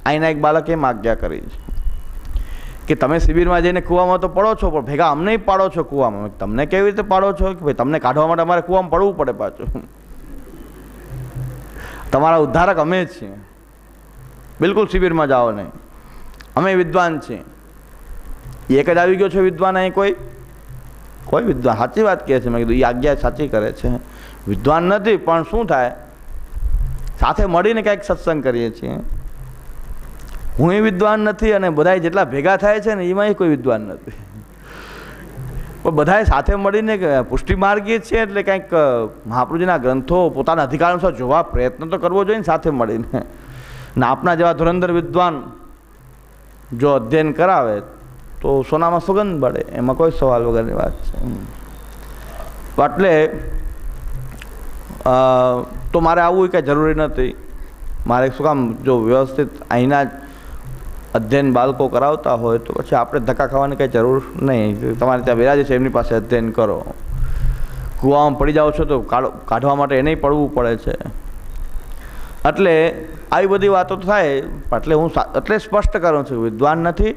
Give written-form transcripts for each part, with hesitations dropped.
અહીંના એક બાળકે એમ આજ્ઞા કરી છે કે તમે શિબિરમાં જઈને કૂવામાં તો પડો છો, પણ ભેગા અમને પાડો છો કૂવામાં. તમને કેવી રીતે પાડો છો કે ભાઈ તમને કાઢવા માટે અમારે કૂવામાં પડવું પડે પાછું. તમારા ઉદ્ધારક અમે જ છીએ, બિલકુલ શિબિરમાં જાઓ નહીં, અમે વિદ્વાન છીએ. એક જ આવી ગયો છે વિદ્વાન અહીં? કોઈ વિદ્વાન સાચી વાત કહે છે. મેં કીધું એ આજ્ઞા સાચી કરે છે, વિદ્વાન નથી. પણ શું થાય, સાથે મળીને કંઈક સત્સંગ કરીએ છીએ. હું એ વિદ્વાન નથી અને બધા જેટલા ભેગા થાય છે ને એમાં કોઈ વિદ્વાન નથી, પણ બધાએ સાથે મળીને પુષ્ટિ માર્ગીએ છીએ એટલે કંઈક મહાપ્રભુજીના ગ્રંથો પોતાના અધિકાર અનુસાર જોવા પ્રયત્ન તો કરવો જોઈએ ને સાથે મળીને. ને આપના જેવા ધુરંધર વિદ્વાન જો અધ્યયન કરાવે તો સોનામાં સુગંધ પડે, એમાં કોઈ સવાલ વગરની વાત છે. એટલે તો મારે આવવું કંઈ જરૂરી નથી. મારે શું કામ, જો વ્યવસ્થિત અહીંના જ અધ્યયન બાળકો કરાવતા હોય તો પછી આપણે ધક્કા ખાવાની કંઈ જરૂર નહીં. તમારે ત્યાં વિરાજે છે એમની પાસે અધ્યયન કરો. કૂવામાં પડી જાઓ છો તો કાઢવા માટે એને પડવું પડે છે. એટલે આવી બધી વાતો થાય. એટલે હું એટલે સ્પષ્ટ કરું છું, વિદ્વાન નથી.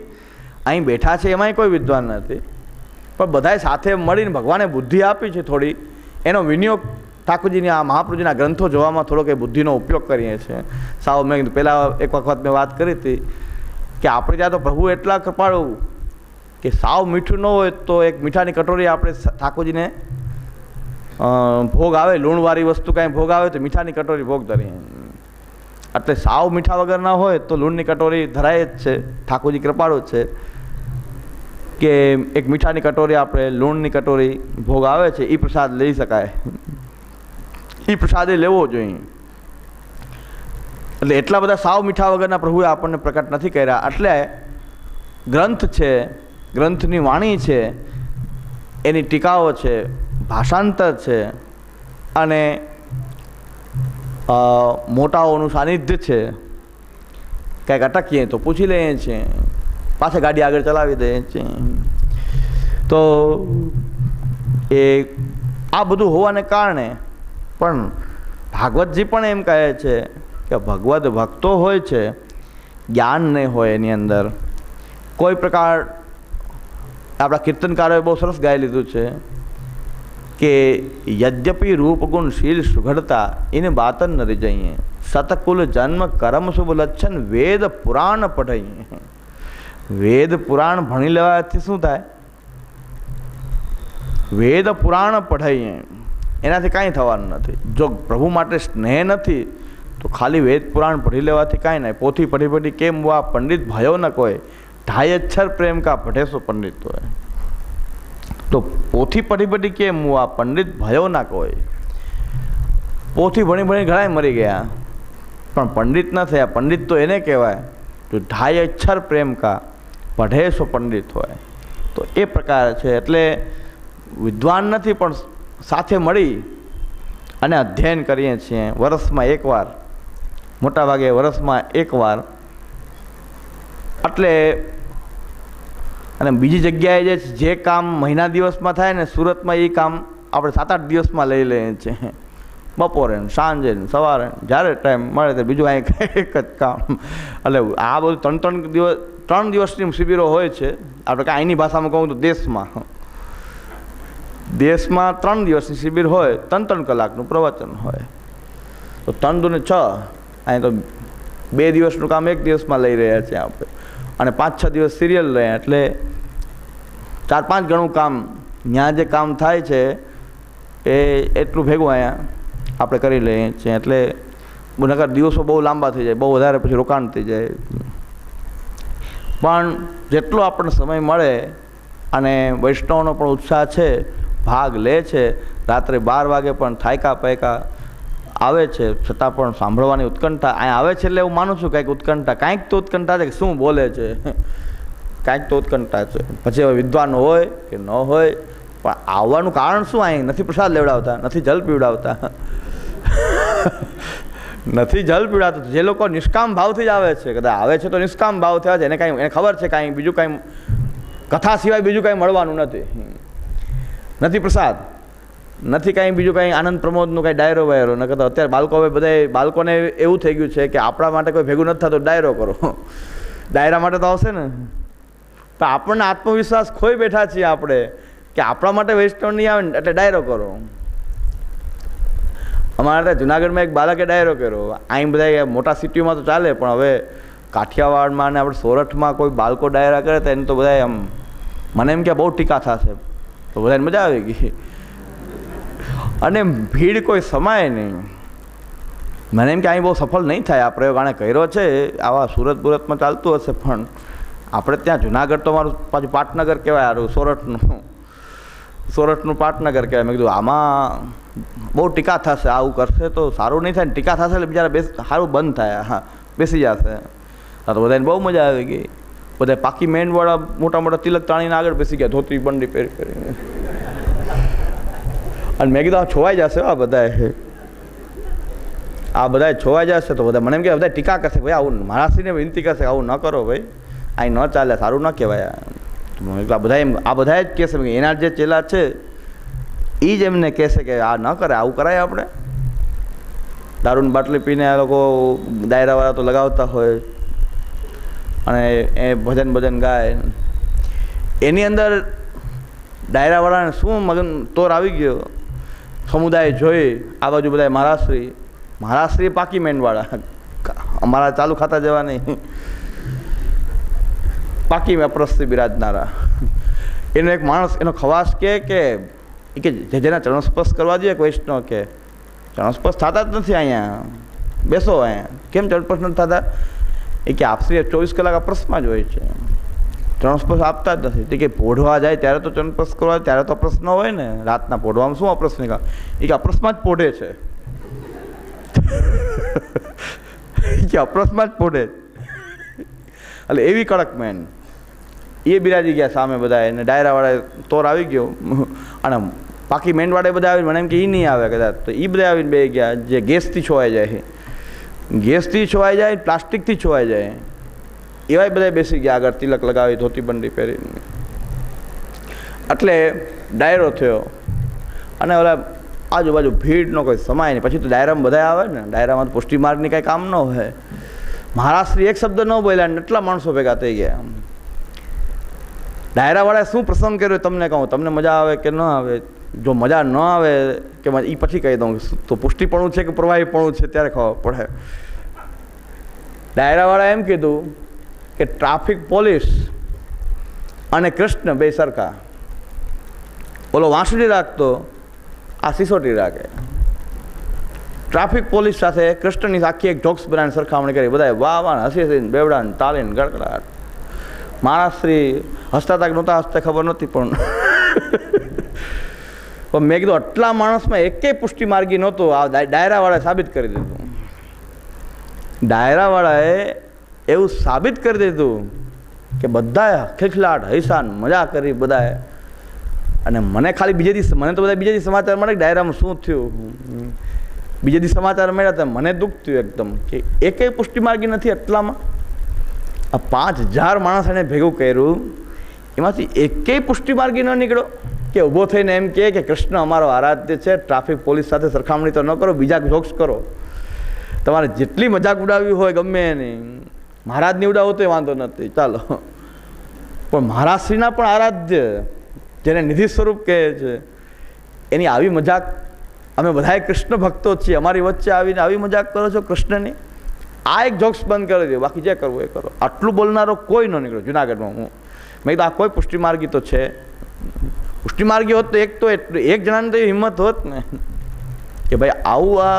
અહીં બેઠા છે એમાંય કોઈ વિદ્વાન નથી, પણ બધાએ સાથે મળીને ભગવાને બુદ્ધિ આપી છે થોડી, એનો વિનિયોગ ઠાકોરજીની આ મહાપ્રભુજીના ગ્રંથો જોવામાં થોડોક એ બુદ્ધિનો ઉપયોગ કરીએ છીએ. સાવ મેં પહેલાં એક વખત મેં વાત કરી હતી કે આપણે ત્યાં તો પ્રભુ એટલા કૃપાળુ કે સાવ મીઠું ન હોય તો એક મીઠાની કટોરી આપણે ઠાકોરજીને ભોગ આવે, લૂણવાળી વસ્તુ કાંઈ ભોગ આવે તો મીઠાની કટોરી ભોગ ધરીએ. એટલે સાવ મીઠા વગર ના હોય તો લૂણની કટોરી ધરાય જ છે. ઠાકોરજી કૃપાળુ છે કે એક મીઠાની કટોરી આપણે લૂણની કટોરી ભોગ આવે છે એ પ્રસાદ લઈ શકાય, એ પ્રસાદે લેવો જોઈએ. એટલે એટલા બધા સાવ મીઠા વગરના પ્રભુએ આપણને પ્રકટ નથી કર્યા. એટલે ગ્રંથ છે, ગ્રંથની વાણી છે, એની ટીકાઓ છે, ભાષાંતર છે અને મોટાઓનું સાનિધ્ય છે. કંઈક અટકીએ તો પૂછી લઈએ છીએ, પાછા ગાડી આગળ ચલાવી દઈએ છીએ. તો એ આ બધું હોવાને કારણે પણ ભાગવતજી પણ એમ કહે છે કે ભગવદ ભક્તો હોય છે, જ્ઞાન નહીં હોય એની અંદર કોઈ પ્રકાર. આપણા કીર્તનકારોએ બહુ સરસ ગાઈ લીધું છે કે યદ્યપિ રૂપ ગુણ શીલ સુઘડતા એને બાતન ન રહી જઈએ, સતકુલ જન્મ કર્મ શુભ લક્ષણ વેદ પુરાણ પઢાઈએ. વેદ પુરાણ ભણી લેવાથી શું થાય? વેદ પુરાણ પઢાઈએ, એનાથી કાંઈ થવાનું નથી. જો પ્રભુ માટે સ્નેહ નથી તો ખાલી વેદ પુરાણ પઢી લેવાથી કાંઈ નહીં. પોથી પઢી પઢી કેમ વા પંડિત ભયો ન કોઈ, ઢાઈ અક્ષર પ્રેમ કા પઢેસો પંડિત હોય. તો પોથી પઢી પઢી કેમ વા પંડિત ભયો ના કોઈ. પોથી ભણી ભણી ઘણા મરી ગયા પણ પંડિત ન થયા. પંડિત તો એને કહેવાય જો ઢાઈ અક્ષર પ્રેમ કા પઢેસો પંડિત હોય. તો એ પ્રકાર છે. એટલે વિદ્વાન નથી પણ સાથે મળી અને અધ્યયન કરીએ છીએ વર્ષમાં એકવાર, મોટાભાગે વર્ષમાં એકવાર. એટલે અને બીજી જગ્યાએ જે કામ મહિના દિવસમાં થાય ને સુરતમાં એ કામ આપણે 7-8 દિવસમાં લઈ લઈએ છીએ. બપોરે ને સાંજે ને સવારે જ્યારે ટાઈમ મળે તો બીજું અહીં એક જ કામ. એટલે આ બધું 3 દિવસની શિબિરો હોય છે. આપણે કાંઈ અહીંની ભાષામાં કહું તો દેશમાં 3 દિવસની શિબિર હોય, 3 કલાકનું પ્રવચન હોય. તો 3 દુને 6, અહીં તો 2 દિવસનું કામ 1 દિવસમાં લઈ રહ્યા છીએ આપણે, અને 5-6 દિવસ સિરિયલ લઈએ. એટલે 4-5 ગણું કામ ત્યાં જે કામ થાય છે એ એટલું ભેગું અહીંયા આપણે કરી લઈએ છીએ. એટલે નકર દિવસો બહુ લાંબા થઈ જાય, બહુ વધારે પછી રોકાણ થઈ જાય. પણ જેટલો આપણને સમય મળે અને વૈષ્ણવનો પણ ઉત્સાહ છે, ભાગ લે છે. રાત્રે 12 વાગે પણ થાયકા પાયકા આવે છે, છતાં પણ સાંભળવાની ઉત્કંઠા અહીંયા આવે છે. એટલે હું માનું છું કંઈક ઉત્કંઠા, કાંઈક તો ઉત્કંઠા છે કે શું બોલે છે, કાંઈક તો ઉત્કંઠા છે. પછી હવે વિદ્વાન હોય કે ન હોય, પણ આવવાનું કારણ શું? અહીં નથી પ્રસાદ લેવડાવતા, નથી જલ પીવડાવતા, નથી જલ પીવડાવતા. જે લોકો નિષ્કામ ભાવથી જ આવે છે, કદાચ આવે છે તો નિષ્કામ ભાવથી આવે છે, એને કાંઈ એને ખબર છે કાંઈ બીજું કાંઈ કથા સિવાય બીજું કાંઈ મળવાનું નથી પ્રસાદ. નથી કાંઈ બીજું કાંઈ આનંદ પ્રમોદનું કાંઈ ડાયરો વાયરો ન કરતા. અત્યારે બાળકો હવે બધા બાળકોને એવું થઈ ગયું છે કે આપણા માટે કોઈ ભેગું નથી થતું, ડાયરો કરો. ડાયરા માટે તો આવશે ને, તો આપણને આત્મવિશ્વાસ ખોઈ બેઠા છીએ આપણે કે આપણા માટે વૈષ્ણવ નહીં આવે ને એટલે ડાયરો કરો. અમારે ત્યાં જુનાગઢમાં એક બાળકે ડાયરો કર્યો. અહીં બધા મોટા સિટીઓમાં તો ચાલે, પણ હવે કાઠિયાવાડમાં ને આપણે સોરઠમાં કોઈ બાળકો ડાયરા કરે તો એને તો બધા આમ મને એમ કે બહુ ટીકા થશે, તો બધાને મજા આવી ગઈ અને ભીડ કોઈ સમાય નહીં. મને એમ કે અહીં બહુ સફળ નહીં થાય. આ પ્રયોગ આણે કર્યો છે, આવા સુરત બુરતમાં ચાલતું હશે, પણ આપણે ત્યાં જુનાગઢ તો મારું પાછું પાટનગર કહેવાય, સારું સોરઠનું પાટનગર કહેવાય. મેં કીધું આમાં બહુ ટીકા થશે, આવું કરશે તો સારું નહીં થાય ને, ટીકા થશે એટલે બિચારા સારું બંધ થાય, હા બેસી જશે. હા તો બધાને બહુ મજા આવી ગઈ. બધા પાકી મેનવાળા મોટા મોટા તિલક તાણીને આગળ બેસી ગયા, ધોતી બંડી પહેરી પહેરીને. અને મેં કીધું આ છોવાઈ જશે, આ બધા છોવાઈ જશે. તો બધા મને એમ કે બધા ટીકા કરશે, ભાઈ આવું મહારાષ્ટ્રીને વિનંતી કરશે આવું ન કરો ભાઈ, અહીં ન ચાલે, સારું ન કહેવાય. આ બધા જ કહેશે, એના જે ચેલા છે એ જ એમને કહેશે કે આ ન કરે, આવું કરાય. આપણે દારૂની બાટલી પીને આ લોકો ડાયરાવાળા તો લગાવતા હોય અને એ ભજન ગાય. એની અંદર ડાયરાવાળાને શું મગન તોર આવી ગયો, સમુદાય જોઈ આ બાજુ બધા મહારાષ્ટ્રી પાકી મેનવાળા, અમારા ચાલુ ખાતા જેવા નહીં, પાકી અપ્રસ્થી બિરાજનારા. એનો એક માણસ એનો ખવાસ કે જેના ચરણસ્પર્શ કરવા દઈએ વૈષ્ણવ કે ચરણસ્પર્શ થતા જ નથી, અહીંયા બેસો, અહીંયા કેમ ચરણસ્પર્શ નથી થતા? એ કે આપશ્રી 24 કલાક અપ્રસમાં જ હોય છે, ચરણસ્પર્શ આપતા જ નથી. તે કે પોઢવા જાય ત્યારે તો ચરણસ્પર્શ કરવા, ત્યારે તો અપ્રસ ન હોય ને, રાતના પોઢવામાં શું અપ્રસ નહીં? એ કે અપ્રસમાં જ પોઢે છે, કે અપ્રસમાં જ પોઢે. એટલે એવી કડક મેન એ બિરાજી ગયા સામે બધા. એને ડાયરાવાળાએ તોર આવી ગયો અને બાકી મેનવાળા બધા આવીને મને એમ કે એ નહીં આવે કદાચ, તો એ બધા આવીને બે ગયા જે ગેસથી છોવાઈ જાય, ગેસથી છોવાઈ જાય, પ્લાસ્ટિકથી છોવાઈ જાય, એવાય બધા બેસી ગયા આગળ તિલક લગાવી, ધોતી બંડી પહેરીને. એટલે ડાયરો થયો અને ઓલા આજુબાજુ ભીડનો કોઈ સમાય નહીં. પછી તો ડાયરામાં બધા આવે ને, ડાયરામાં તો પુષ્ટિ માર્ગની કાંઈ કામ ન હોય. મહારાષ્ટ્રી એક શબ્દ ન બોલ્યા ને એટલા માણસો ભેગા થઈ ગયા. ડાયરાવાળાએ શું પ્રસંગ કર્યો તમને કહું, તમને મજા આવે કે ન આવે? જો મજા ન આવે કે એ પછી કહી દઉં તો પુષ્ટિપણું છે કે પ્રવાહીપણું છે ત્યારે ખબર પડે. ડાયરાવાળાએ એમ કીધું કે ટ્રાફિક પોલીસ અને કૃષ્ણ બે સરખા. ઓલો વાંસળી રાખતો, આ સિસોટી રાખે. ટ્રાફિક પોલીસ સાથે કૃષ્ણની આખી એક જોક્સ બનાવીને સરખામણી કરી. બધા વાહ વાહ હસી હસીને બેવડાને તાલીને ગડગડાટ. મહારાષ્ટ્રી હસતા હતા કે નહોતા હસતા ખબર નહોતી, પણ મેં કીધું આટલા માણસમાં એકેય પુષ્ટિ માર્ગી નહોતું. આ ડાયરાવાળાએ સાબિત કરી દીધું. ડાયરાવાળાએ એવું સાબિત કરી દીધું કે બધાએ ખિખલાટ હૈસાન મજા કરી બધાએ. અને મને ખાલી બીજે દિવસ, મને તો બધા બીજે દિવસ સમાચાર મળે કે ડાયરામાં શું થયું. બીજે દિવસ સમાચાર મળ્યા હતા, મને દુઃખ થયું એકદમ કે એકેય પુષ્ટિ માર્ગી નથી એટલામાં. આ 5000 માણસ એને ભેગું કર્યું, એમાંથી એકેય પુષ્ટિ માર્ગી ન નીકળ્યો કે ઊભો થઈને એમ કહે કે કૃષ્ણ અમારો આરાધ્ય છે, ટ્રાફિક પોલીસ સાથે સરખામણી તો ન કરો, બીજા જોક્સ કરો, તમારે જેટલી મજાક ઉડાવવી હોય ગમે એની, મહારાજની ઉડાવો તો વાંધો નથી ચાલો, પણ મહારાષ્ટ્રીના પણ આરાધ્ય જેને નિધિ સ્વરૂપ કહે છે એની આવી મજાક, અમે બધાએ કૃષ્ણ ભક્તો છીએ, અમારી વચ્ચે આવીને આવી મજાક કરો છો કૃષ્ણની. આ એક જોક્સ બંધ કરી દો, બાકી જે કરવું એ કરો. આટલું બોલનારો કોઈ ન નીકળ્યો જુનાગઢમાં. મેં કીધું આ કોઈ પુષ્ટિ માર્ગી તો છે, પુષ્ટિ માર્ગી હોત તો એક જણાને તો હિંમત હોત ને કે ભાઈ આવું આ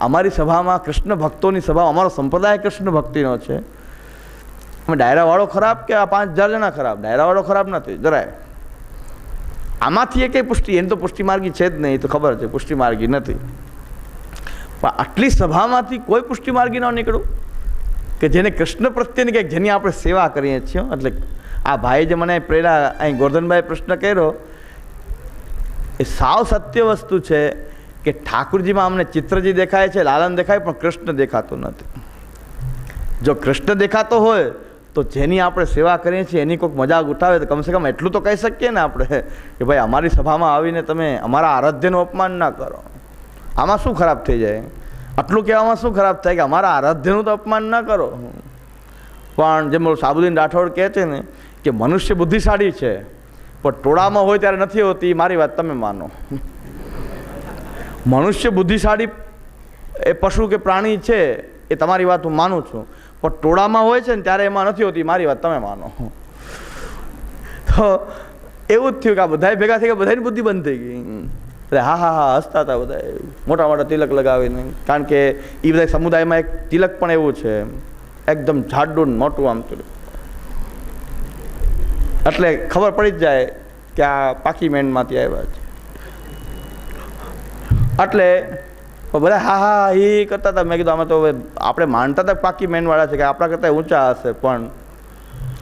અમારી સભામાં કૃષ્ણ ભક્તોની સભા, અમારો સંપ્રદાય કૃષ્ણ ભક્તિનો છે. અમે ડાયરાવાળો ખરાબ કે આ 5000 જણા ખરાબ? ડાયરાવાળો ખરાબ નથી જરાય. આમાંથી એ કંઈ પુષ્ટિ, એની તો પુષ્ટિ માર્ગી છે જ નહીં, એ તો ખબર છે પુષ્ટિ માર્ગી નથી. પણ આટલી સભામાંથી કોઈ પુષ્ટિ માર્ગી ન નીકળ્યું કે જેને કૃષ્ણ પ્રત્યેની કંઈક, જેની આપણે સેવા કરીએ છીએ. એટલે આ ભાઈ જે મને પ્રેરણા અહીં ગોરધનભાઈ પ્રશ્ન કર્યો એ સાવ સત્ય વસ્તુ છે કે ઠાકુરજીમાં અમને ચિત્રજી દેખાય છે, લાલન દેખાય, પણ કૃષ્ણ દેખાતો નથી. જો કૃષ્ણ દેખાતો હોય તો જેની આપણે સેવા કરીએ છીએ એની કોઈક મજાક ઉઠાવે તો કમસે કમ એટલું તો કહી શકીએ ને આપણે કે ભાઈ અમારી સભામાં આવીને તમે અમારા આરાધ્યનું અપમાન ના કરો. આમાં શું ખરાબ થઈ જાય? આટલું કહેવામાં શું ખરાબ થાય કે અમારા આરાધ્યનું તો અપમાન ના કરો? પણ જેમ સાબુદ્દીન રાઠોડ કહે છે ને કે મનુષ્ય બુદ્ધિશાળી છે પણ ટોળામાં હોય ત્યારે નથી હોતી. મારી વાત તમે માનો. મનુષ્ય બુદ્ધિશાળી એ પશુ કે પ્રાણી છે એ તમારી વાત હું માનું છું, પણ ટોળામાં હોય છે ને ત્યારે એમાં નથી હોતી. મારી વાત તમે માનો. તો એવું જ થયું કે આ બધા ભેગા થઈ ગયા, બધાની બુદ્ધિ બંધ થઈ ગઈ. એટલે હા હા હા હસતા હતા બધા, મોટા મોટા તિલક લગાવીને. કારણ કે એ બધા સમુદાયમાં એક તિલક પણ એવું છે, એકદમ જાડું મોટું આમ તિલક. એટલે ખબર પડી જ જાય કે આ પાકી મેનમાંથી આવ્યા છે. એટલે બધા હા હા એ કરતા હતા. મેં કીધું આમાં તો હવે આપણે માનતા હતા પાકી મેનવાળા છે કે આપણા કરતાં ઊંચા હશે, પણ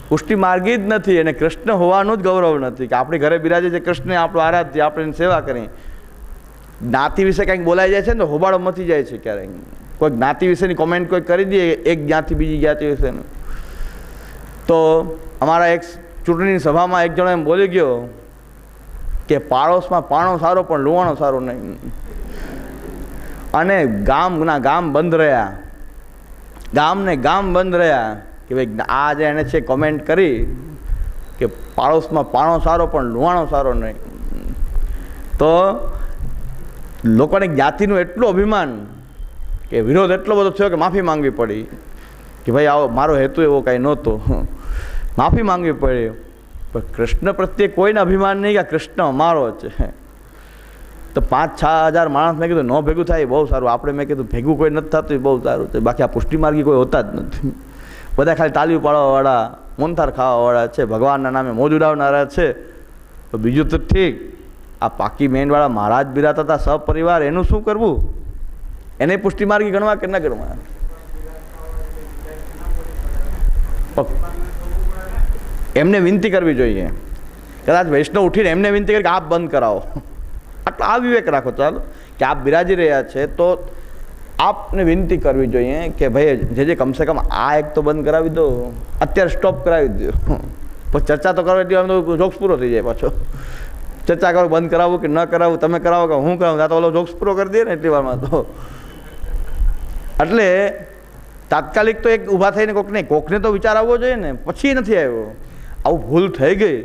પુષ્ટિ માર્ગી જ નથી અને કૃષ્ણ હોવાનું જ ગૌરવ નથી કે આપણી ઘરે બિરાજે છે કૃષ્ણ, આપણું આરાધ્ય, આપણે એની સેવા કરી. જ્ઞાતિ વિશે કંઈક બોલાઈ જાય છે ને તો હોબાળો મચી જાય છે. ક્યારેક કોઈ જ્ઞાતિ વિશેની કોમેન્ટ કોઈ કરી દે એક જ્ઞાતિ બીજી જ્ઞાતિ વિશેનું, તો અમારા એક ચૂંટણીની સભામાં એક જણો એમ બોલી ગયો કે પાડોશમાં પાણો સારો પણ લુવાણો સારો નહીં. અને ગામના ગામ બંધ રહ્યા, ગામને ગામ બંધ રહ્યા કે ભાઈ આ જે એને છે કોમેન્ટ કરી કે પાડોશમાં પાણો સારો પણ લુવાણો સારો નહીં. તો લોકોને જ્ઞાતિનું એટલું અભિમાન કે વિરોધ એટલો બધો થયો કે માફી માંગવી પડી કે ભાઈ આવો મારો હેતુ એવો કાંઈ નહોતો, માફી માંગવી પડી. પણ કૃષ્ણ પ્રત્યે કોઈને અભિમાન નહીં કે કૃષ્ણ અમારો છે. તો 5-6 હજાર માણસ મેં કીધું ન ભેગું થાય બહુ સારું. આપણે મેં કીધું ભેગું કોઈ નથી થતું એ બહુ સારું છે. બાકી આ પુષ્ટિમાર્ગી કોઈ હોતા જ નથી. બધા ખાલી તાલીઓ પાડવાવાળા, મોનથાર ખાવાવાળા છે, ભગવાનના નામે મોજ ઉડાવનારા છે. તો બીજું તો ઠીક, આ પાકી મેનવાળા મહારાજ બિરાતા હતા સપરિવાર, એનું શું કરવું? એને પુષ્ટિમાર્ગી ગણવા કે ન ગણવા? એમને વિનંતી કરવી જોઈએ. કદાચ વૈષ્ણવ ઉઠીને એમને વિનંતી કરી કે આપ બંધ કરાવો. આટલો આ વિવેક રાખો ચાલો કે આપ બિરાજી રહ્યા છે તો આપને વિનંતી કરવી જોઈએ કે ભાઈ જે કમસે કમ આ એક તો બંધ કરાવી દો, અત્યારે સ્ટોપ કરાવી દો. પછી ચર્ચા તો કરો એટલી તો જોક્સ પૂરો થઈ જાય. પાછો ચર્ચા કરો બંધ કરાવવું કે ન કરાવવું, તમે કરાવો કે હું કરાવું, ત્યાં તો ઓલો જોક્સ પૂરો કરી દે ને એટલી વારમાં તો. એટલે તાત્કાલિક તો એક ઊભા થઈને કોકને તો વિચાર આવવો જોઈએ ને. પછી નથી આવ્યો, આવું ભૂલ થઈ ગઈ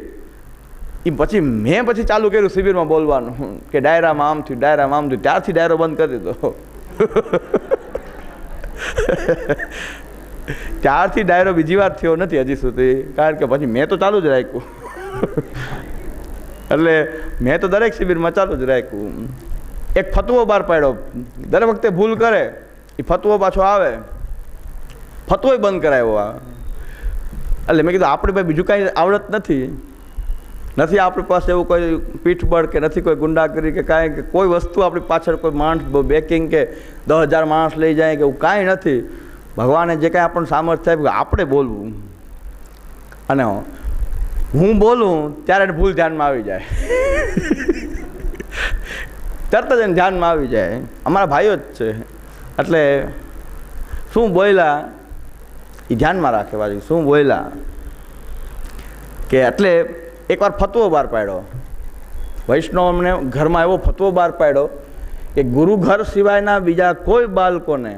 એ પછી મેં ચાલુ કર્યું શિબિરમાં બોલવાનું કે ડાયરામાં આમ થયું, ડાયરામાં આમ થયું. ત્યારથી ડાયરો બંધ કરી દીધો. ત્યારથી ડાયરો બીજી વાર થયો નથી હજી સુધી, કારણ કે પછી મેં તો ચાલુ જ રાખ્યું. એટલે મેં તો દરેક શિબિરમાં ચાલુ જ રાખ્યું. એક ફતવો બહાર પાડ્યો, દર વખતે ભૂલ કરે એ ફતવો પાછો આવે, ફતવો બંધ કરાવ્યો આ. એટલે મેં કીધું આપણે ભાઈ બીજું કાંઈ આવડત નથી આપણી પાસે એવું કોઈ પીઠબળ કે નથી કોઈ ગુંડાગીરી કે કાંઈ કે કોઈ વસ્તુ આપણી પાછળ કોઈ માણસ બેકિંગ કે 10,000 માણસ લઈ જાય કે એવું કાંઈ નથી. ભગવાને જે કાંઈ આપણને સામર્થ્ય આપ્યું આપણે બોલવું, અને હું બોલું ત્યારે એને ભૂલ ધ્યાનમાં આવી જાય. તરત જ એને ધ્યાનમાં આવી જાય. અમારા ભાઈઓ જ છે એટલે શું બોલ્યા એ ધ્યાનમાં રાખે. બાજુ શું બોલ્યા કે એટલે એકવાર ફતવો બહાર પાડ્યો વૈષ્ણવને ઘરમાં, એવો ફતવો બહાર પાડ્યો કે ગુરુ ઘર સિવાયના બીજા કોઈ બાળકોને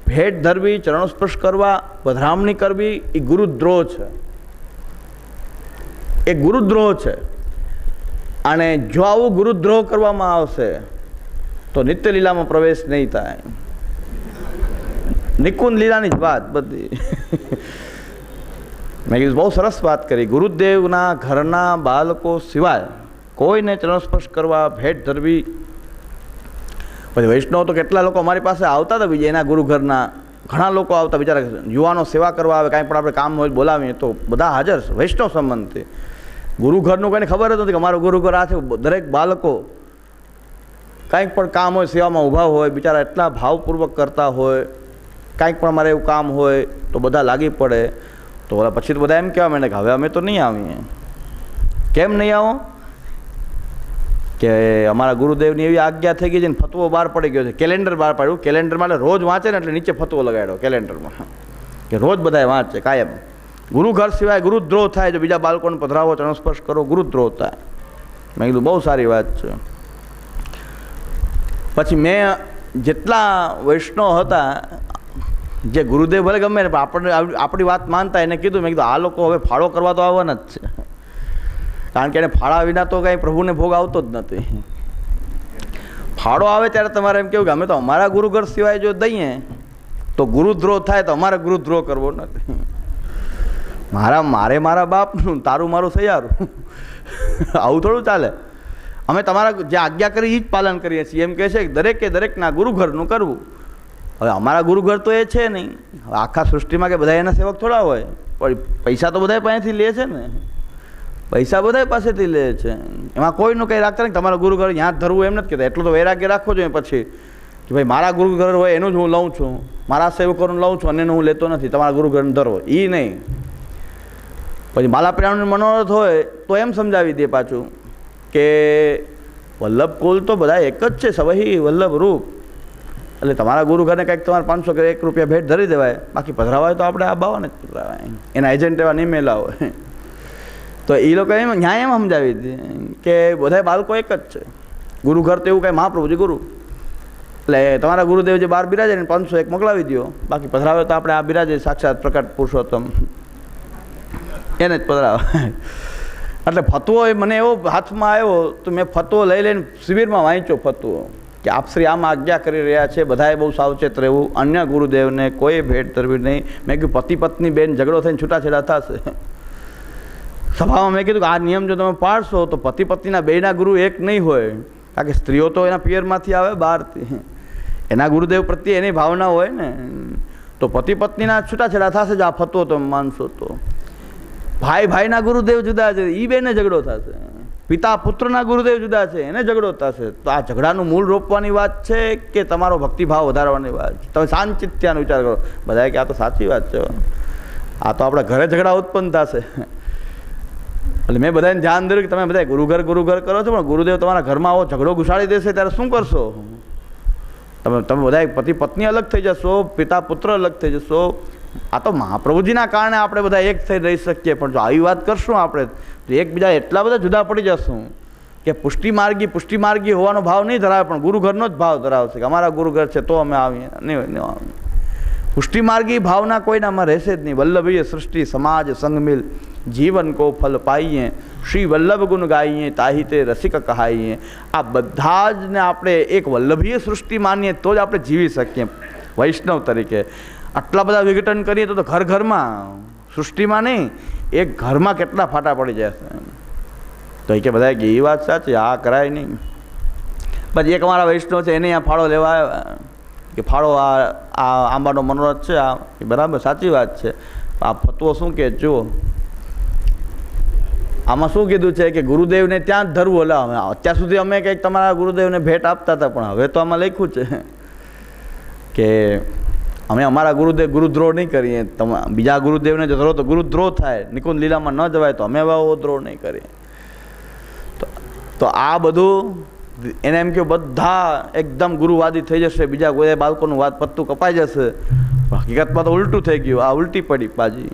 ભેટ ધરવી, ચરણસ્પર્શ કરવા, પધરામણી કરવી એ ગુરુદ્રોહ છે. એ ગુરુદ્રોહ છે. અને જો આવું ગુરુદ્રોહ કરવામાં આવશે તો નિત્ય લીલામાં પ્રવેશ નહીં થાય. નિકુંજ લીલાની જ વાત બધી. મેં કીધું બહુ સરસ વાત કરી. ગુરુદેવના ઘરના બાળકો સિવાય કોઈને ચરણસ્પર્શ કરવા, ભેટ ધરવી. પછી વૈષ્ણવ તો કેટલા લોકો અમારી પાસે આવતા હતા, બીજા એના ગુરુ ઘરના ઘણા લોકો આવતા, બિચારા યુવાનો સેવા કરવા આવે, કાંઈ પણ આપણે કામ હોય બોલાવીએ તો બધા હાજર વૈષ્ણવ સંબંધથી. ગુરુ ઘરનું કોઈને ખબર જ નથી કે અમારું ગુરુ ઘર આ છે. દરેક બાળકો કાંઈક પણ કામ હોય સેવામાં ઊભા હોય, બિચારા એટલા ભાવપૂર્વક કરતા હોય. કાંઈક પણ અમારે એવું કામ હોય તો બધા લાગી પડે. તો ઓલા પછી તો બધા એમ કહેવા માંડે કે હવે અમે તો નહીં આવીએ. કેમ નહીં આવો? કે અમારા ગુરુદેવની એવી આજ્ઞા થઈ ગઈ છે ને ફતવો બહાર પડી ગયો છે. કેલેન્ડર બહાર પાડ્યું. કેલેન્ડરમાં એટલે રોજ વાંચે ને એટલે નીચે ફતવો લગાડ્યો કેલેન્ડરમાં કે રોજ બધાએ વાંચે કાયમ. ગુરુ ઘર સિવાય ગુરુદ્રોહ થાય. જો બીજા બાળકોને પધરાવો, ચરણ સ્પર્શ કરો, ગુરુદ્રોહ થાય. મેં કીધું બહુ સારી વાત છે. પછી મેં જેટલા વૈષ્ણવ હતા, જે ગુરુદેવ ભલે ગમે ને પણ આપણી વાત માનતા, એને કીધું, મેં કીધું આ લોકો હવે ફાળો કરવા તો આવવાના જ છે, કારણ કે એને ફાળા વિના તો કંઈ પ્રભુને ભોગ આવતો જ નથી. ફાળો આવે ત્યારે તમારે એમ કેવું કે અમે તો અમારા ગુરુઘર સિવાય જો દઈએ તો ગુરુદ્રોહ થાય, તો અમારે ગુરુદ્રોહ કરવો નથી. મારા બાપનું, તારું મારું સૈયારું, આવું થોડું ચાલે. અમે તમારા જે આજ્ઞા કરી એ જ પાલન કરીએ છીએ. એમ કહે છે કે દરેકના ગુરુઘરનું કરવું. હવે અમારા ગુરુઘર તો એ છે નહીં. આખા સૃષ્ટિમાં કે બધા એના સેવક થોડા હોય, પણ પૈસા તો બધા પાસેથી લે છે ને, પૈસા બધા પાસેથી લે છે. એમાં કોઈનું કંઈ રાખતા નહીં. તમારા ગુરુઘર ત્યાં જ ધરવું એમ નથી કહેતા. એટલું તો વૈરાગ્ય રાખવો જોઈએ પછી કે ભાઈ મારા ગુરુઘર હોય એનું જ હું લઉં છું, મારા સેવકોનું લઉં છું, અને એનું હું લેતો નથી. તમારા ગુરુઘરને ધરવો એ નહીં. પછી માલાપ્રાણનું મનોરથ હોય તો એમ સમજાવી દે પાછું કે વલ્લભ કુલ તો બધા એક જ છે, સવહી વલ્લભ રૂપ. એટલે તમારા ગુરુઘરને કંઈક તમારે 500 કે 1 રૂપિયા ભેટ ધરી દેવાય, બાકી પધરાવાય તો આપણે આ બાવાને જ પધરાવાય. એના એજન્ટ એવા નહીં મેલા હોય. તો એ લોકો એમ ન્યાય એમ સમજાવી દે કે બધા બાળકો એક જ છે. ગુરુઘર તો એવું કાંઈ મહાપ્રભુજી ગુરુ, એટલે તમારા ગુરુદેવ જે બહાર બિરાજે ને 501 મોકલાવી દો, બાકી પધરાવે તો આપણે આ બિરાજે સાક્ષાત પ્રકટ પુરુષોત્તમ, એને જ પધરાવે. એટલે ફતવો મને એવો હાથમાં આવ્યો તો મેં ફતવો લઈ લઈને શિબિરમાં વાંચ્યો ફતવો કે આપ શ્રી આમ આજ્ઞા કરી રહ્યા છે, બધાએ બહુ સાવચેત રહેવું, અન્ય ગુરુદેવને કોઈ ભેટ ધરવી નહીં. મેં કીધું પતિ પત્ની બેન ઝઘડો થઈને છૂટાછેડા થશે. સભામાં મેં કીધું કે આ નિયમ જો તમે પાળશો તો પતિ પત્નીના બેના ગુરુ એક નહીં હોય, કારણ કે સ્ત્રીઓ તો એના પિયરમાંથી આવે બહારથી, એના ગુરુદેવ પ્રત્યે એની ભાવના હોય ને. તો પતિ પત્નીના છૂટાછેડા થશે જો આ ફતવો તમે માનશો તો. ભાઈ ભાઈના ગુરુદેવ જુદા છે, એ બેને ઝઘડો થશે. પિતા પુત્રના ગુરુદેવ જુદા છે, એને ઝઘડો થશે. તો આ ઝઘડાનું મૂળ રોપવાની વાત છે કે તમારો ભક્તિભાવ વધારવાની વાત છે? તમે શાંતિત્યાનો વિચાર કરો. બધાએ કે આ તો સાચી વાત છે, આ તો આપણા ઘરે ઝઘડા ઉત્પન્ન થશે. એટલે મેં બધાને ધ્યાન દોર્યું કે તમે બધા ગુરુઘર કરો છો, પણ ગુરુદેવ તમારા ઘરમાં આવો ઝઘડો ઘુસાડી દેશે ત્યારે શું કરશો? તમે બધા પતિ પત્ની અલગ થઈ જશો, પિતા પુત્ર અલગ થઈ જશો. આ તો મહાપ્રભુજીના કારણે આપણે બધા એક થઈ રહી શકીએ, પણ જો આવી વાત કરશું આપણે તો એકબીજા એટલા બધા જુદા પડી જશું કે પુષ્ટિમાર્ગી હોવાનો ભાવ નહીં ધરાવે, પણ ગુરુઘરનો જ ભાવ ધરાવશે કે અમારા ગુરુઘર છે તો અમે આવીએ, નહીં આવીએ. પુષ્ટિમાર્ગી ભાવના કોઈનામાં રહેશે જ નહીં. વલ્લભીય સૃષ્ટિ સમાજ સંગ મિલ જીવન કો ફલ પાઈએ, શ્રી વલ્લભ ગુણ ગાઈએ, તાહી તે રસિક કહાઈએ. આ બધા જ ને આપણે એક વલ્લભીય સૃષ્ટિ માનીએ તો જ આપણે જીવી શકીએ વૈષ્ણવ તરીકે. આટલા બધા વિઘટન કરીએ તો ઘરમાં, સૃષ્ટિમાં નહીં, એક ઘરમાં કેટલા ફાટા પડી જશે. તો એ કે બધા કે એ વાત સાચી, આ કરાય નહીં. પછી એક અમારા વૈષ્ણવ છે એને આ ફાળો લેવા આવ્યા કે ફાળો આ આંબાનો મનોરથ છે, આ બરાબર સાચી વાત છે. આ ફતવો શું કે જુઓ, આમાં શું કીધું છે કે ગુરુદેવને ત્યાં જ ધરવું. એટલે અત્યાર સુધી અમે કંઈક તમારા ગુરુદેવને ભેટ આપતા હતા, પણ હવે તો આમાં લખ્યું છે કે અમે અમારા ગુરુદ્રોહ નહીં કરીએ. તમે બીજા ગુરુદેવને જો ધરો તો ગુરુદ્રોહ થાય, નિકુંજ લીલામાં ન જવાય, તો અમે આવો દ્રોહ નહીં કરીએ. તો આ બધું એને એમ કે બધા એકદમ ગુરુવાદી થઈ જશે, બીજા કોઈ બાળકોનું વાત પત્તું કપાઈ જશે. હકીકતમાં તો ઉલટું થઈ ગયું, આ ઉલટી પડી પાછી.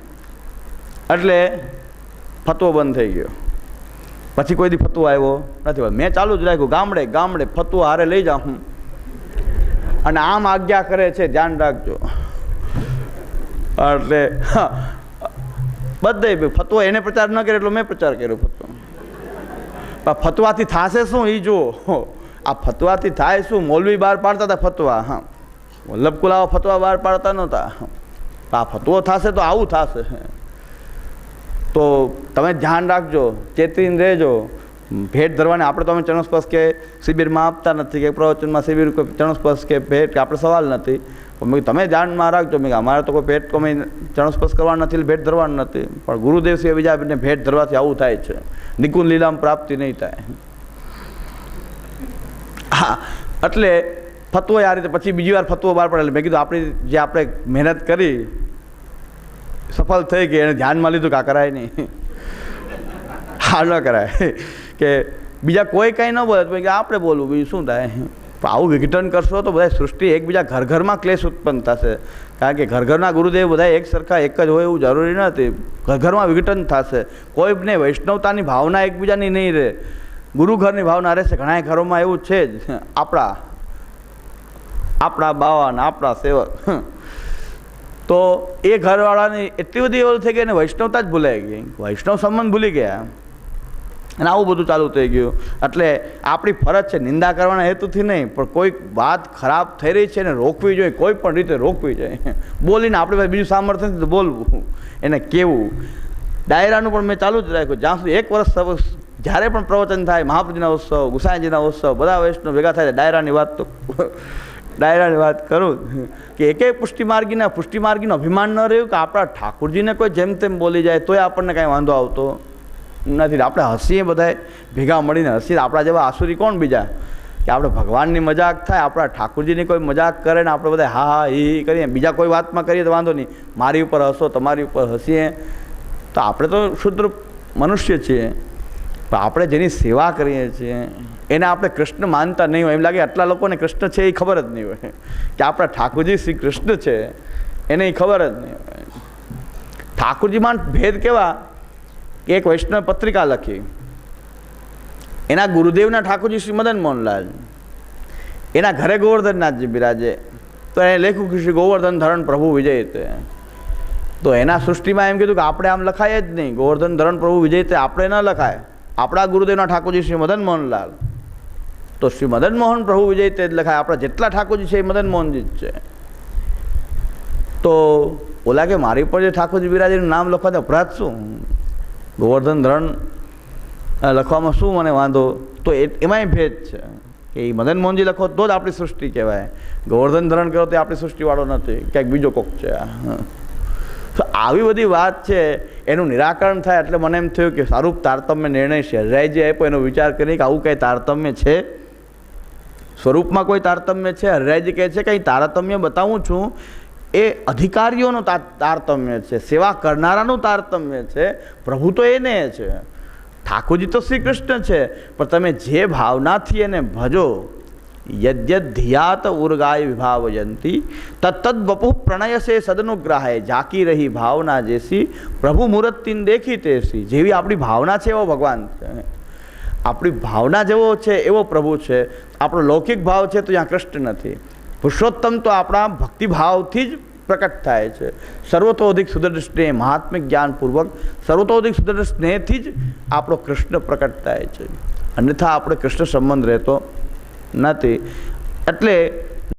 એટલે ફતવો બંધ થઈ ગયો. પછી કોઈ દી ફતવો આવ્યો નથી. મેં ચાલુ જ રાખ્યું, ગામડે ફતવો હારે લઈ જાઉં, અને આમ આજ્ઞા કરે છે, ધ્યાન રાખજો. એટલે બધે ફતવો એને પ્રચાર ન કરે એટલો મેં પ્રચાર કર્યો ફતવો. ફતવાથી થશે શું એ જુઓ. આ ફતવાથી થાય શું? મૌલવી બહાર પાડતા હતા ફતવા, હા, વલ્લભ કુલાવા ફતવા બહાર પાડતા નહોતા. આ ફતવો થશે તો આવું થશે. તો તમે ધ્યાન રાખજો, ચેતીને રહેજો. ભેટ ધરવાની આપણે તો અમે ચરણસ્પર્શ કે શિબિરમાં આપતા નથી, કે પ્રવચનમાં શિબિર ચરણસ્પર્શ કે ભેટ કે આપણે સવાલ નથી. પણ તમે ધ્યાનમાં રાખજો, મેં અમારે તો કોઈ ભેટ કોઈ ચરણસ્પર્શ કરવાનું નથી, ભેટ ધરવાનું નથી. પણ ગુરુદેવ સિવાય બીજાને ભેટ ધરવાથી આવું થાય છે, નિકુંજ લીલામાં પ્રાપ્તિ નહીં થાય. હા, એટલે ફતવો આ રીતે. પછી બીજી વાર ફતવો બહાર પડે. મેં કીધું આપણી જે આપણે મહેનત કરી સફળ થઈ ગઈ, એને ધ્યાનમાં લીધું કે આ કરાય નહીં, આ ન કરાય. કે બીજા કોઈ કાંઈ ન બોલે તો આપણે બોલવું, બીજું શું થાય. પણ આવું વિઘટન કરશો તો બધા સૃષ્ટિ એકબીજા ઘર ઘરમાં ક્લેશ ઉત્પન્ન થશે. કારણ કે ઘર ઘરના ગુરુદેવ બધા એક સરખા એક જ હોય એવું જરૂરી નથી. ઘર ઘરમાં વિઘટન થશે. કોઈને વૈષ્ણવતાની ભાવના એકબીજાની નહીં રહે, ગુરુ ઘરની ભાવના રહેશે. ઘણા ઘરોમાં એવું છે જ, આપણા બાવા ને આપણા સેવક. તો એ ઘરવાળાની એટલી બધી એવું થઈ ગઈ ને વૈષ્ણવતા જ ભૂલાઈ ગઈ, વૈષ્ણવ સંબંધ ભૂલી ગયા અને આવું બધું ચાલુ થઈ ગયું. એટલે આપણી ફરજ છે નિંદા કરવાના હેતુથી નહીં, પણ કોઈ વાત ખરાબ થઈ રહી છે એને રોકવી જોઈએ, કોઈ પણ રીતે રોકવી જોઈએ. બોલીને આપણી પાસે બીજું સામર્થ્ય નથી તો બોલવું, એને કહેવું. ડાયરાનું પણ મેં ચાલુ જ રાખ્યું જ્યાં સુધી 1 વર્ષ જ્યારે પણ પ્રવચન થાય, મહાપ્રભુજીના ઉત્સવ, ગુસાઈજીના ઉત્સવ, બધા વૈષ્ણવ ભેગા થાય ડાયરાની વાત કરું કે એકેય પુષ્ટિમાર્ગીનું અભિમાન ન રહ્યું કે આપણા ઠાકોરજીને કોઈ જેમ તેમ બોલી જાય તોય આપણને કાંઈ વાંધો આવતો નથી. આપણે હસીએ બધાએ ભેગા મળીને હસીએ. આપણા જેવા આસુરી કોણ બીજા કે આપણે ભગવાનની મજાક થાય, આપણા ઠાકોરજીની કોઈ મજાક કરે ને આપણે બધા હા હા હી કરીએ, બીજા કોઈ વાતમાં કરીએ તો વાંધો નહીં, મારી ઉપર હસો, તમારી ઉપર હસીએ. તો આપણે તો શુદ્ધ મનુષ્ય છીએ, પણ આપણે જેની સેવા કરીએ છીએ એને આપણે કૃષ્ણ માનતા નહીં હોય. એમ લાગે આટલા લોકોને કૃષ્ણ છે એ ખબર જ નહીં હોય કે આપણા ઠાકોરજી શ્રી કૃષ્ણ છે એને એ ખબર જ નહીં હોય. ઠાકોરજીમાં ભેદ કેવા કે એક વૈષ્ણવ પત્રિકા લખી, એના ગુરુદેવના ઠાકોરજી શ્રી મદન મોહનલાલ, એના ઘરે ગોવર્ધનનાથજી બિરાજે, તો એને લેખ્યું કે શ્રી ગોવર્ધન ધરણ પ્રભુ વિજય તે. તો એના સૃષ્ટિમાં એમ કીધું કે આપણે આમ લખાય જ નહીં, ગોવર્ધન ધરણ પ્રભુ વિજય તે આપણે ન લખાય. આપણા ગુરુદેવના ઠાકોરજી શ્રી મદન મોહનલાલ, તો શ્રી મદન મોહન પ્રભુ વિજય તે જ લખાય. આપણા જેટલા ઠાકોરજી છે એ મદન મોહનજી જ છે. તો ઓલા કે મારી પર જે ઠાકોરજી બિરાજીનું નામ લખવા તો અપરાધ શું, ગોવર્ધન ધરણ લખવામાં શું મને વાંધો. તો એમાંય ભેદ છે કે એ મદન મોહનજી લખો તો જ આપણી સૃષ્ટિ કહેવાય, ગોવર્ધન ધરણ કરો તો આપણી સૃષ્ટિવાળો નથી, ક્યાંક બીજો કોક છે. તો આવી બધી વાત છે, એનું નિરાકરણ થાય. એટલે મને એમ થયું કે સારું તારતમ્ય નિર્ણય છે હરિરાયજી આપ્યો, એનો વિચાર કરી કે આવું કંઈ તારતમ્ય છે, સ્વરૂપમાં કોઈ તારતમ્ય છે. હરિરાયજી કહે છે કંઈ તારતમ્ય બતાવું છું, એ અધિકારીઓનું તારતમ્ય છે, સેવા કરનારાનું તારતમ્ય છે. પ્રભુ તો એને છે, ઠાકોરજી તો શ્રી કૃષ્ણ છે, પણ તમે જે ભાવનાથી એને ભજો, યદ્યદ ધિયાત ઉર્ગાય વિભાવયંતી તત્તદ વપુ પ્રણયસે સદનુગ્રહાય, ઝાંકી રહી ભાવના જેસી પ્રભુ મૂર્તિને દેખી તેસી. જેવી આપણી ભાવના છે એવો ભગવાન છે, આપણી ભાવના જેવો છે એવો પ્રભુ છે. આપણો લૌકિક ભાવ છે તો ત્યાં કૃષ્ણ નથી. પુરુષોત્તમ તો આપણા ભક્તિભાવથી જ પ્રકટ થાય છે. સર્વતોધિક સુદૃઢ સ્નેહ, મહાત્મિક જ્ઞાનપૂર્વક સર્વતોધિક સુદૃઢ સ્નેહથી જ આપણો કૃષ્ણ પ્રકટ થાય છે, અન્યથા આપણે કૃષ્ણ સંબંધ રહેતો નથી. એટલે